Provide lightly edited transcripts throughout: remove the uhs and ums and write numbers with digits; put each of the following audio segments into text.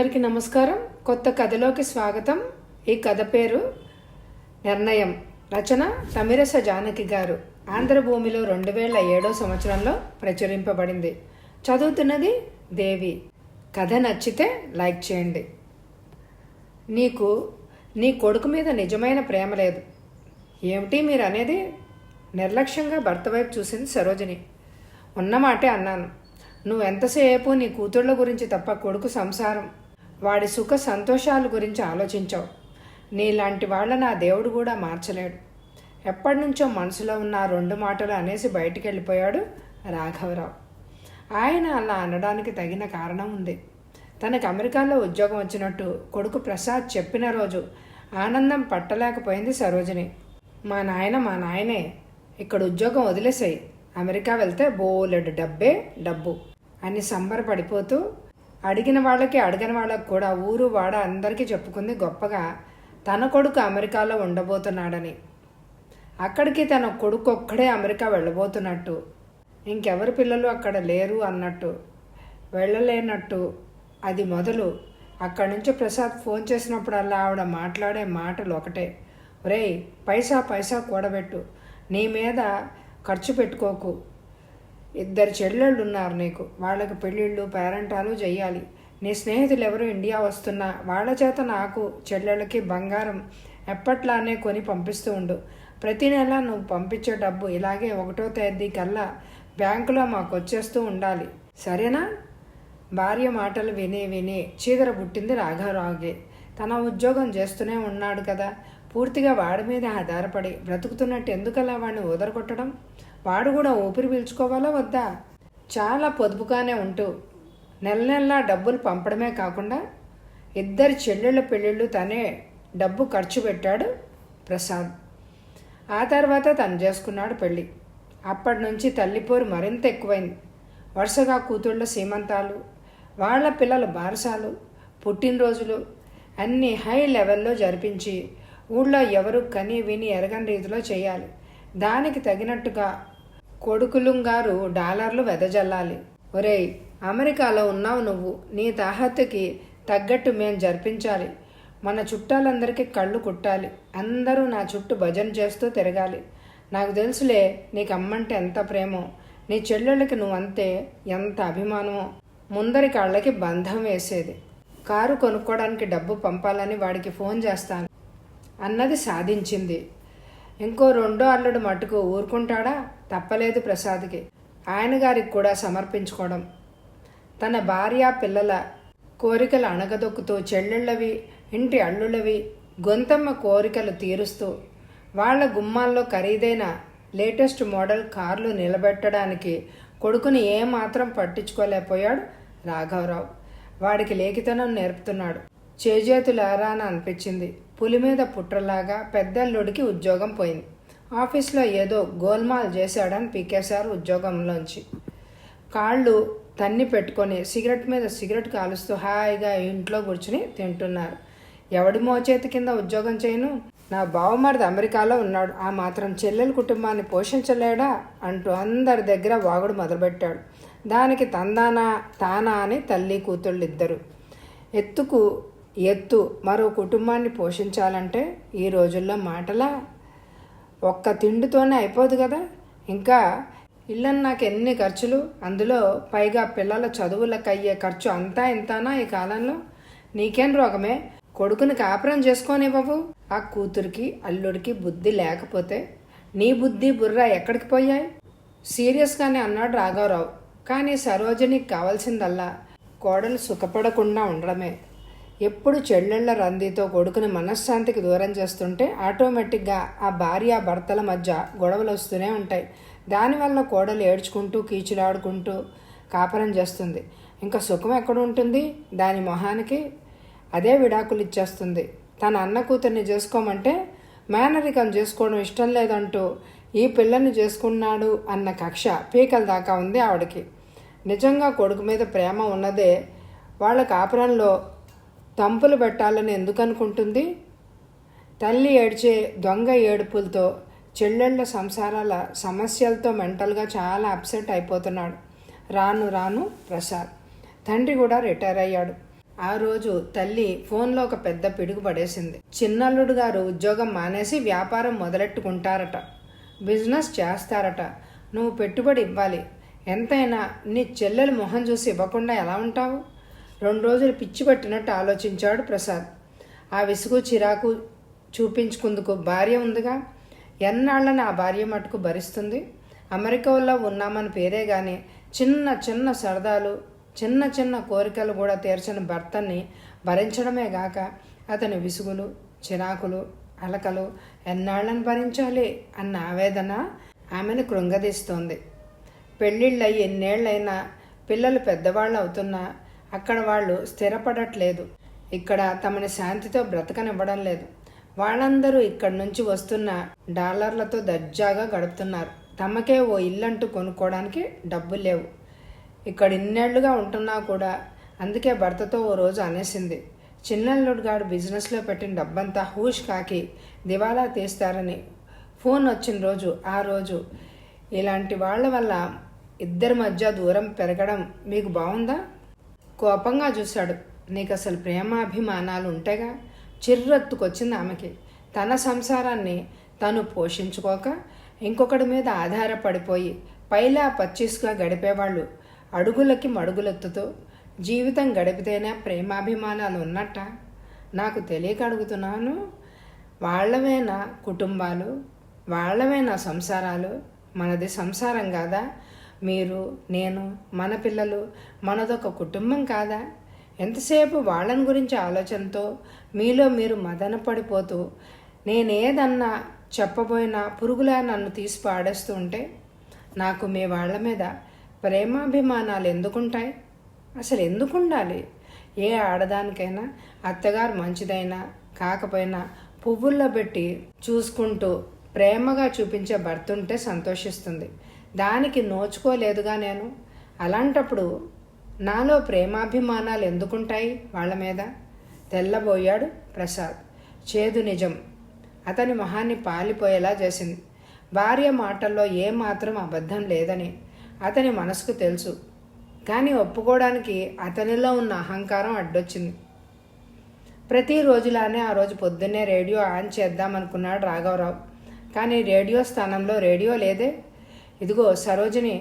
అందరికీ నమస్కారం. కొత్త కథలోకి స్వాగతం. ఈ కథ పేరు నిర్ణయం. రచన తమిరస జానకి గారు. ఆంధ్రభూమిలో 2007 సంవత్సరంలో ప్రచురింపబడింది. చదువుతున్నది దేవి. కథ నచ్చితే లైక్ చేయండి. నీకు నీ కొడుకు మీద నిజమైన ప్రేమ లేదు. ఏమిటి మీరు అనేది? నిర్లక్ష్యంగా భర్త వైపు చూసింది సరోజిని. ఉన్నమాటే అన్నాను. నువ్వెంతసేపు నీ కూతుళ్ళ గురించి తప్ప కొడుకు సంసారం, వాడి సుఖ సంతోషాల గురించి ఆలోచించావు. నీలాంటి వాళ్ళ నా దేవుడు కూడా మార్చలేడు. ఎప్పటి నుంచో మనసులో ఉన్న ఆ 2 మాటలు అనేసి బయటికి వెళ్ళిపోయాడు రాఘవరావు. ఆయన అలా అనడానికి తగిన కారణం ఉంది. తనకు అమెరికాలో ఉద్యోగం వచ్చినట్టు కొడుకు ప్రసాద్ చెప్పిన రోజు ఆనందం పట్టలేకపోయింది సరోజిని. మా నాయనే, ఇక్కడ ఉద్యోగం వదిలేసాయి, అమెరికా వెళ్తే బోలెడు డబ్బు అని సంబరపడిపోతూ అడిగిన వాళ్ళకి అడగని వాళ్ళకి కూడా ఊరు వాడ అందరికీ చెప్పుకుంది గొప్పగా తన కొడుకు అమెరికాలో ఉండబోతున్నాడని. అక్కడికి తన కొడుకు ఒక్కడే అమెరికా వెళ్ళబోతున్నట్టు, ఇంకెవరి పిల్లలు అక్కడ లేరు అన్నట్టు, వెళ్ళలేనట్టు. అది మొదలు. అక్కడి నుంచి ప్రసాద్ ఫోన్ చేసినప్పుడల్లా ఆవిడ మాట్లాడే మాటలు ఒకటే, ఒరేయ్ పైసా కూడబెట్టు, నీ మీద ఖర్చు పెట్టుకోకు, 2 చెల్లెళ్ళు ఉన్నారు నీకు, వాళ్ళకి పెళ్ళిళ్ళు పేరెంటాలు చెయ్యాలి, నీ స్నేహితులు ఎవరు ఇండియా వస్తున్నా వాళ్ళ చేత నాకు చెల్లెళ్ళకి బంగారం ఎప్పట్లానే కొని పంపిస్తూ ఉండు. ప్రతి నెల నువ్వు పంపించే డబ్బు ఇలాగే 1వ తేదీ కల్లా బ్యాంకులో మాకు వచ్చేస్తూ ఉండాలి, సరేనా? భార్య మాటలు విని చీదర పుట్టింది రాఘవరావుకి. తన ఉద్యోగం చేస్తూనే ఉన్నాడు కదా, పూర్తిగా వాడి మీద ఆధారపడి బ్రతుకుతున్నట్టు ఎందుకలా వాడిని వదరగొట్టడం? వాడు కూడా ఊపిరి పీల్చుకోవాలా వద్దా? చాలా పొదుపుగానే ఉంటూ నెల డబ్బులు పంపడమే కాకుండా 2 చెల్లెళ్ళ పెళ్ళిళ్ళు తనే డబ్బు ఖర్చు పెట్టాడు ప్రసాద్. ఆ తర్వాత తను చేసుకున్నాడు పెళ్ళి. అప్పటి నుంచి తల్లిపోరు మరింత ఎక్కువైంది. వరుసగా కూతుళ్ళ సీమంతాలు, వాళ్ళ పిల్లల బారసాలు, పుట్టినరోజులు అన్నీ హై లెవెల్లో జరిపించి ఊళ్ళో ఎవరు కని విని ఎరగని రీతిలో చేయాలి. దానికి తగినట్టుగా కొడుకులుంగారు డాలర్లు వెదజల్లాలి. ఒరేయ్, అమెరికాలో ఉన్నావు నువ్వు, నీ తాహత్తుకి తగ్గట్టు మేం జరిపించాలి. మన చుట్టాలందరికీ కళ్ళు కుట్టాలి, అందరూ నా చుట్టూ భజన చేస్తూ తిరగాలి. నాకు తెలుసులే నీకు అమ్మంటే ఎంత ప్రేమో, నీ చెల్లెళ్ళకి నువ్వంతే ఎంత అభిమానమో. ముందరి కాళ్ళకి బంధం వేసేది. కారు కొనుక్కోవడానికి డబ్బు పంపాలని వాడికి ఫోన్ చేస్తాను అన్నది సాధించింది. ఇంకో 2వ అల్లుడు మటుకు ఊరుకుంటాడా? తప్పలేదు ప్రసాద్కి. ఆయన గారికి కూడా సమర్పించుకోవడం. తన భార్య పిల్లల కోరికలు అణగదొక్కుతూ చెల్లెళ్ళవి ఇంటి అల్లుళ్ళవి గొంతమ్మ కోరికలు తీరుస్తూ వాళ్ళ గుమ్మాల్లో ఖరీదైన లేటెస్ట్ మోడల్ కార్లు నిలబెట్టడానికి కొడుకుని ఏమాత్రం పట్టించుకోలేకపోయాడు రాఘవరావు. వాడికి లేఖితనం నేర్పుతున్నాడు. చేజేతులారా అని అనిపించింది. పులి మీద పుట్రలాగా పెద్దల్లుడికి ఉద్యోగం పోయింది. ఆఫీస్లో ఏదో గోల్మాల్ చేశాడని పీకేశారు ఉద్యోగంలోంచి. కాళ్ళు తన్ని పెట్టుకొని సిగరెట్ మీద సిగరెట్ కాలుస్తూ హాయిగా ఇంట్లో కూర్చుని తింటున్నారు. ఎవడి మోచేతి కింద ఉద్యోగం చేయను? నా బావమరిది అమెరికాలో ఉన్నాడు, ఆ మాత్రం చెల్లెల కుటుంబాన్ని పోషించలేడా అంటూ అందరి దగ్గర వాగుడు మొదలుపెట్టాడు. దానికి తందానా తానా అని తల్లి కూతుళ్ళిద్దరు. ఎత్తు మరో కుటుంబాన్ని పోషించాలంటే ఈ రోజుల్లో మాటలా? ఒక్క తిండితోనే అయిపోదు కదా, ఇంకా ఇళ్ళని నాకు ఎన్ని ఖర్చులు, అందులో పైగా పిల్లల చదువులకు అయ్యే ఖర్చు అంతా ఇంతానా ఈ కాలంలో? నీకేం రోగమే? కొడుకుని కాపురం చేసుకోనివ్వవు? ఆ కూతురికి అల్లుడికి బుద్ధి లేకపోతే నీ బుద్ధి బుర్ర ఎక్కడికి పోయాయి? సీరియస్గానే అన్నాడు రాఘవరావు. కానీ సరోజినికి కావాల్సిందల్లా కోడలు సుఖపడకుండా ఉండడమే. ఎప్పుడు చెల్లెళ్ల రందితో కొడుకుని మనశ్శాంతికి దూరం చేస్తుంటే ఆటోమేటిక్గా ఆ భార్య భర్తల మధ్య గొడవలు వస్తూనే ఉంటాయి. దానివల్ల కోడలు ఏడ్చుకుంటూ కీచులాడుకుంటూ కాపురం చేస్తుంది. ఇంకా సుఖం ఎక్కడ ఉంటుంది దాని మొహానికి? అదే విడాకులు ఇచ్చేస్తుంది. తన అన్న కూతుర్ని చేసుకోమంటే మేనరికం చేసుకోవడం ఇష్టం లేదంటూ ఈ పిల్లని చేసుకున్నాడు అన్న కక్ష పీకల దాకా ఉంది ఆవిడకి. నిజంగా కొడుకు మీద ప్రేమ ఉన్నదే వాళ్ళ కాపురంలో తంపులు పెట్టాలని ఎందుకు అనుకుంటుంది? తల్లి ఏడ్చే దొంగ ఏడుపులతో చెల్లెళ్ళ సంసారాల సమస్యలతో మెంటల్గా చాలా అప్సెట్ అయిపోతున్నాడు. రాను ప్రసాద్ తండ్రి కూడా రిటైర్ అయ్యాడు. ఆ రోజు తల్లి ఫోన్లో ఒక పెద్ద పిడుగు పడేసింది. చిన్నల్లుడు గారు ఉద్యోగం మానేసి వ్యాపారం మొదలెట్టుకుంటారట, బిజినెస్ చేస్తారట. నువ్వు పెట్టుబడి ఇవ్వాలి. ఎంతైనా నీ చెల్లెలు మొహం చూసి ఇవ్వకుండా ఎలా ఉంటావు? 2 రోజులు పిచ్చి పట్టినట్టు ఆలోచించాడు ప్రసాద్. ఆ విసుగు చిరాకు చూపించుకుందుకు భార్య ఉందిగా. ఎన్నాళ్ళని ఆ భార్య మటుకు భరిస్తుంది? అమెరికాలో ఉన్నామని పేరే గాని చిన్న చిన్న సరదాలు, చిన్న చిన్న కోరికలు కూడా తీర్చని భర్తని భరించడమే గాక అతని విసుగులు, చిరాకులు, అలకలు ఎన్నాళ్ళని భరించాలి అన్న ఆవేదన ఆమెను కృంగదీస్తోంది. పెళ్ళిళ్ళయి ఎన్నేళ్లైనా పిల్లలు పెద్దవాళ్ళు అవుతున్నా అక్కడ వాళ్ళు స్థిరపడట్లేదు. ఇక్కడ తమని శాంతితో బ్రతకనివ్వడం లేదు. వాళ్ళందరూ ఇక్కడి నుంచి వస్తున్న డాలర్లతో దర్జాగా గడుపుతున్నారు. తమకే ఓ ఇల్లంటూ కొనుక్కోవడానికి డబ్బులు లేవు. ఇక్కడ ఇన్నేళ్లుగా ఉంటున్నా కూడా. అందుకే భర్తతో ఓ రోజు అనేసింది, చిన్నల్లుడు గారు బిజినెస్లో పెట్టిన డబ్బంతా హూష్ కాకి దివాలా తీస్తారని. ఫోన్ వచ్చిన రోజు ఆ రోజు. ఇలాంటి వాళ్ళ వల్ల ఇద్దరి మధ్య దూరం పెరగడం మీకు బాగుందా? కోపంగా చూశాడు. నీకు అసలు ప్రేమాభిమానాలు ఉంటేగా. చిర్రెత్తుకొచ్చింది ఆమెకి. తన సంసారాన్ని తను పోషించుకోక ఇంకొకటి మీద ఆధారపడిపోయి పైలా పచ్చిస్గా గడిపేవాళ్ళు అడుగులకి మడుగులెత్తుతూ జీవితం గడిపితేనే ప్రేమాభిమానాలు ఉన్నట్ట? నాకు తెలియక అడుగుతున్నాను. వాళ్ళవేనా కుటుంబాలు? వాళ్ళవేనా సంసారాలు? మనది సంసారం కాదా? మీరు, నేను, మన పిల్లలు, మనదొక కుటుంబం కాదా? ఎంతసేపు వాళ్ళని గురించి ఆలోచనతో మీలో మీరు మదన పడిపోతూ నేనేదన్నా చెప్పబోయినా పురుగులా నన్ను తీసి పాడేస్తూ ఉంటే నాకు మీ వాళ్ళ మీద ప్రేమాభిమానాలు ఎందుకుంటాయి? అసలు ఎందుకు ఉండాలి? ఏ ఆడదానికైనా అత్తగారు మంచిదైనా కాకపోయినా పువ్వుల్లో పెట్టి చూసుకుంటూ ప్రేమగా చూపించే భర్త ఉంటే సంతోషిస్తుంది. దానికి నోచుకోలేదుగా నేను. అలాంటప్పుడు నాలో ప్రేమాభిమానాలు ఎందుకుంటాయి వాళ్ళ మీద? తెల్లబోయాడు ప్రసాద్. చేదు నిజం అతని మొహాన్ని పాలిపోయేలా చేసింది. భార్య మాటల్లో ఏమాత్రం అబద్ధం లేదని అతని మనసుకు తెలుసు. కానీ ఒప్పుకోవడానికి అతనిలో ఉన్న అహంకారం అడ్డొచ్చింది. ప్రతిరోజులానే ఆ రోజు పొద్దున్నే రేడియో ఆన్ చేద్దామనుకున్నాడు రాఘవరావు. కానీ రేడియో స్థానంలో రేడియో లేదే. ఇదిగో సరోజిని,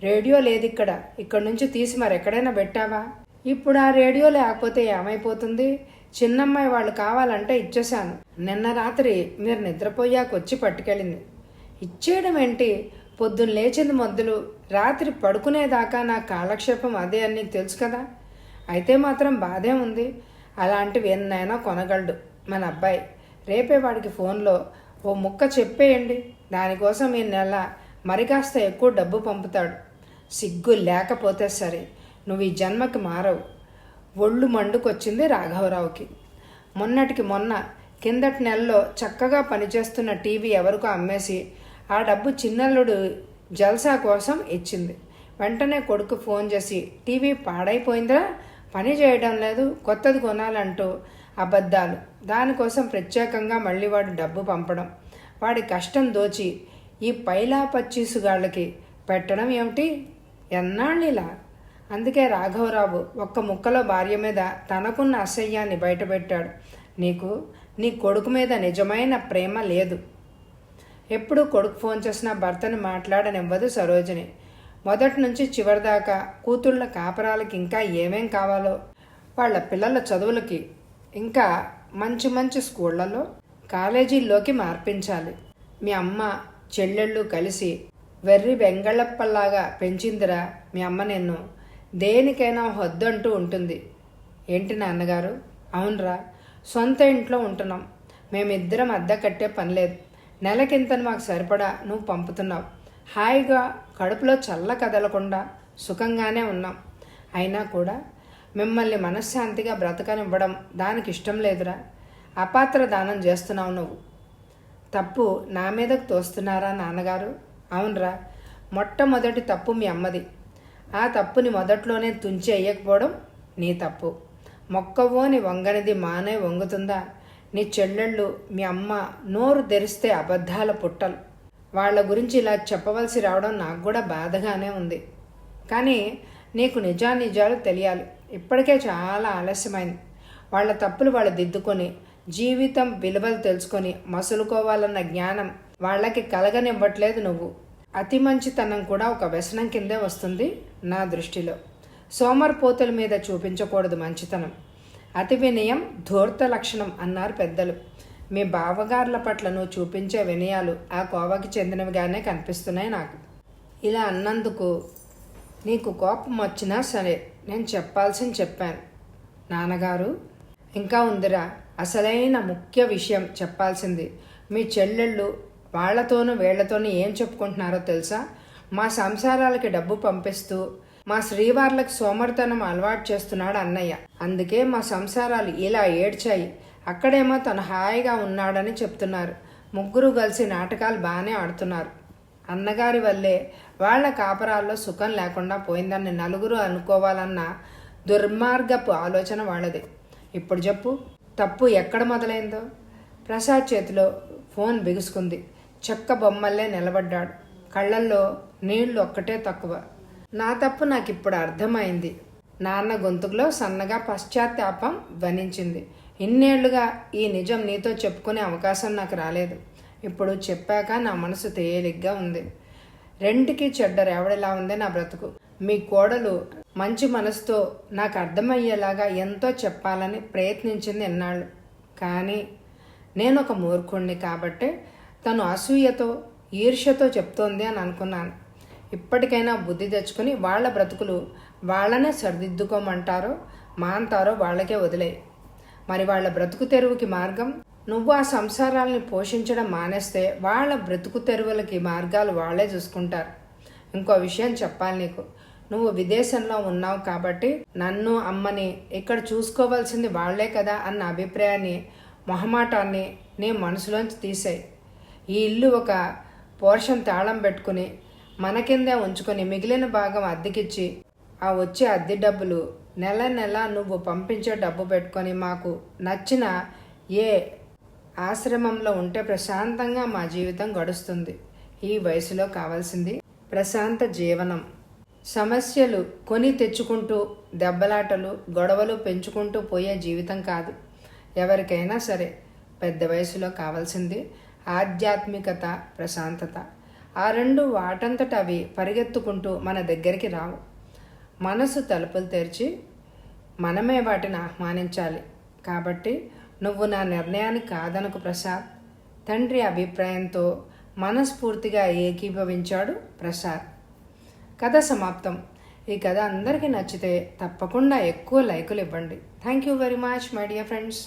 రేడియో లేదు ఇక్కడ. ఇక్కడి నుంచి తీసి మరెక్కడైనా పెట్టావా? ఇప్పుడు ఆ రేడియో లేకపోతే ఏమైపోతుంది? చిన్నమ్మాయి వాళ్ళు కావాలంటే ఇచ్చేశాను. నిన్న రాత్రి మీరు నిద్రపోయాక వచ్చి పట్టుకెళ్ళింది. ఇచ్చేయడం ఏంటి? పొద్దున్న లేచింది మొదలు రాత్రి పడుకునేదాకా నా కాలక్షేపం అదే అని నీకు తెలుసు కదా. అయితే మాత్రం బాధే ఉంది. అలాంటివి ఎన్నైనా కొనగలడు మన అబ్బాయి. రేపే వాడికి ఫోన్లో ఓ ముక్క చెప్పేయండి. దానికోసం ఈ నెల మరి కాస్త ఎక్కువ డబ్బు పంపుతాడు. సిగ్గు లేకపోతే సరే, నువ్వు ఈ జన్మకి మారవు. ఒళ్ళు మండుకొచ్చింది రాఘవరావుకి. మొన్నటికి మొన్న కిందటి నెలలో చక్కగా పనిచేస్తున్న టీవీ ఎవరికో అమ్మేసి ఆ డబ్బు చిన్నల్లుడు జల్సా కోసం ఇచ్చింది. వెంటనే కొడుకు ఫోన్ చేసి, టీవీ పాడైపోయిందిరా, పని చేయడం లేదు, కొత్తది కొనాలంటూ అబద్ధాలు. దానికోసం ప్రత్యేకంగా మళ్ళీ వాడు డబ్బు పంపడం. వాడి కష్టం దోచి ఈ పైలా పచ్చీసుగాళ్ళకి పెట్టడం ఏమిటి? ఎన్నాళ్ళిలా? అందుకే రాఘవరావు ఒక్క ముక్కలో భార్య మీద తనకున్న అసహ్యాన్ని బయటపెట్టాడు. నీకు నీ కొడుకు మీద నిజమైన ప్రేమ లేదు. ఎప్పుడు కొడుకు ఫోన్ చేసినా భర్తను మాట్లాడనివ్వదు సరోజిని. మొదటి నుంచి చివరిదాకా కూతుళ్ళ కాపరాలకి ఇంకా ఏమేం కావాలో, వాళ్ళ పిల్లల చదువులకి, ఇంకా మంచి మంచి స్కూళ్లలో కాలేజీల్లోకి మార్పించాలి. మీ అమ్మ చెల్లెళ్ళు కలిసి వెర్రి వెంగళప్పల్లాగా పెంచిందిరా మీ అమ్మ నిన్ను. దేనికైనా హద్దంటూ ఉంటుంది. ఏంటి నాన్నగారు? అవునరా, సొంత ఇంట్లో ఉంటున్నాం. మేమిద్దరం అద్దె కట్టే పని లేదు. నెలకింతను మాకు సరిపడా నువ్వు పంపుతున్నావు. హాయిగా కడుపులో చల్ల కదలకుండా సుఖంగానే ఉన్నాం. అయినా కూడా మిమ్మల్ని మనశ్శాంతిగా బ్రతకనివ్వడం దానికి ఇష్టం లేదురా. అపాత్ర దానం చేస్తున్నావు నువ్వు. తప్పు నా మీదకు తోస్తున్నారా నాన్నగారు? అవునరా, మొట్టమొదటి తప్పు మీ అమ్మది. ఆ తప్పుని మొదట్లోనే తుంచి వేయకపోవడం నీ తప్పు. మొక్కవోని వంగనిది మానే వంగుతుందా? నీ చెల్లెళ్ళు మీ అమ్మ నోరు తెరిస్తే అబద్ధాల పుట్టలు. వాళ్ళ గురించి ఇలా చెప్పవలసి రావడం నాకు కూడా బాధగానే ఉంది. కానీ నీకు నిజానిజాలు తెలియాలి. ఇప్పటికే చాలా ఆలస్యమైంది. వాళ్ళ తప్పులు వాళ్ళు దిద్దుకొని జీవితం విలువలు తెలుసుకొని మసులుకోవాలన్న జ్ఞానం వాళ్ళకి కలగనివ్వట్లేదు నువ్వు. అతి మంచితనం కూడా ఒక వ్యసనం కిందే వస్తుంది నా దృష్టిలో. సోమరిపోతుల మీద చూపించకూడదు మంచితనం. అతి వినయం ధూర్త లక్షణం అన్నారు పెద్దలు. మీ బావగారుల పట్ల నువ్వు చూపించే వినయాలు ఆ కోవకి చెందినవిగానే కనిపిస్తున్నాయి నాకు. ఇలా అన్నందుకు నీకు కోపం వచ్చినా సరే నేను చెప్పాల్సింది చెప్పాను నాన్నగారు. ఇంకా ఉందిరా, అసలైన ముఖ్య విషయం చెప్పాల్సింది. మీ చెల్లెళ్ళు వాళ్లతోనూ వీళ్లతోనూ ఏం చెప్పుకుంటున్నారో తెలుసా? మా సంసారాలకి డబ్బు పంపిస్తూ మా శ్రీవార్లకు సోమరితనం అలవాటు చేస్తున్నాడు అన్నయ్య, అందుకే మా సంసారాలు ఇలా ఏడ్చాయి. అక్కడేమో తను హాయిగా ఉన్నాడని చెప్తున్నారు. ముగ్గురు కలిసి నాటకాలు బాగానే ఆడుతున్నారు. అన్నగారి వల్లే వాళ్ల కాపరాల్లో సుఖం లేకుండా పోయిందని నలుగురు అనుకోవాలన్న దుర్మార్గపు ఆలోచన వాళ్ళది. ఇప్పుడు చెప్పు, తప్పు ఎక్కడ మొదలైందో? ప్రసాద్ చేతిలో ఫోన్ బిగుసుకుంది. చెక్క బొమ్మల్లే నిలబడ్డాడు. కళ్ళల్లో నీళ్లు ఒక్కటే తక్కువ. నా తప్పు నాకు ఇప్పుడు అర్థమైంది. నాన్న గొంతుకులో సన్నగా పశ్చాత్తాపం ధ్వనించింది. ఇన్నేళ్లుగా ఈ నిజం నీతో చెప్పుకునే అవకాశం నాకు రాలేదు. ఇప్పుడు చెప్పాక నా మనసు తేలిగ్గా ఉంది. రెండుకి చెడ్డ రేవడిలా ఉంది నా బ్రతుకు. మీ కోడలు మంచి మనసుతో నాకు అర్థమయ్యేలాగా ఎంతో చెప్పాలని ప్రయత్నించింది ఎన్నాళ్ళు. కానీ నేను ఒక మూర్ఖుణ్ణి కాబట్టే తను అసూయతో ఈర్ష్యతో చెప్తోంది అని అనుకున్నాను. ఇప్పటికైనా బుద్ధి తెచ్చుకుని వాళ్ళ బ్రతుకులు వాళ్ళనే సరిదిద్దుకోమంటారో మాంతారో వాళ్ళకే వదిలే. మరి వాళ్ళ బ్రతుకు తెరువుకి మార్గం నువ్వు ఆ సంసారాలని పోషించడం మానేస్తే వాళ్ళ బ్రతుకు తెరువులకి మార్గాలు వాళ్లే చూసుకుంటారు. ఇంకో విషయం చెప్పాలి నీకు. నువ్వు విదేశంలో ఉన్నావు కాబట్టి నన్ను అమ్మని ఇక్కడ చూసుకోవాల్సింది వాళ్లే కదా అన్న అభిప్రాయాన్ని మొహమాటాన్ని నీ మనసులోంచి తీసేయి. ఈ ఇల్లు ఒక పోర్షన్ తాళం పెట్టుకుని మన కిందే ఉంచుకొని మిగిలిన భాగం అద్దెకిచ్చి ఆ వచ్చే అద్దె డబ్బులు నెల నెల నువ్వు పంపించే డబ్బు పెట్టుకొని మాకు నచ్చిన ఏ ఆశ్రమంలో ఉంటే ప్రశాంతంగా మా జీవితం గడుస్తుంది. ఈ వయసులో కావాల్సింది ప్రశాంత జీవనం. సమస్యలు కొని తెచ్చుకుంటూ దెబ్బలాటలు గొడవలు పెంచుకుంటూ పోయే జీవితం కాదు. ఎవరికైనా సరే పెద్ద వయసులో కావాల్సింది ఆధ్యాత్మికత, ప్రశాంతత. ఆ రెండు వాటంతట అవి పరిగెత్తుకుంటూ మన దగ్గరికి రావు. మనసు తలుపులు తెరిచి మనమే వాటిని ఆహ్వానించాలి. కాబట్టి నువ్వు నా నిర్ణయాన్ని కాదనకు ప్రసాద్. తండ్రి అభిప్రాయంతో మనస్ఫూర్తిగా ఏకీభవించాడు ప్రసాద్. కథ సమాప్తం. ఈ కథ అందరికీ నచ్చితే తప్పకుండా ఎక్కువ లైకులు ఇవ్వండి. Thank you very much my dear friends.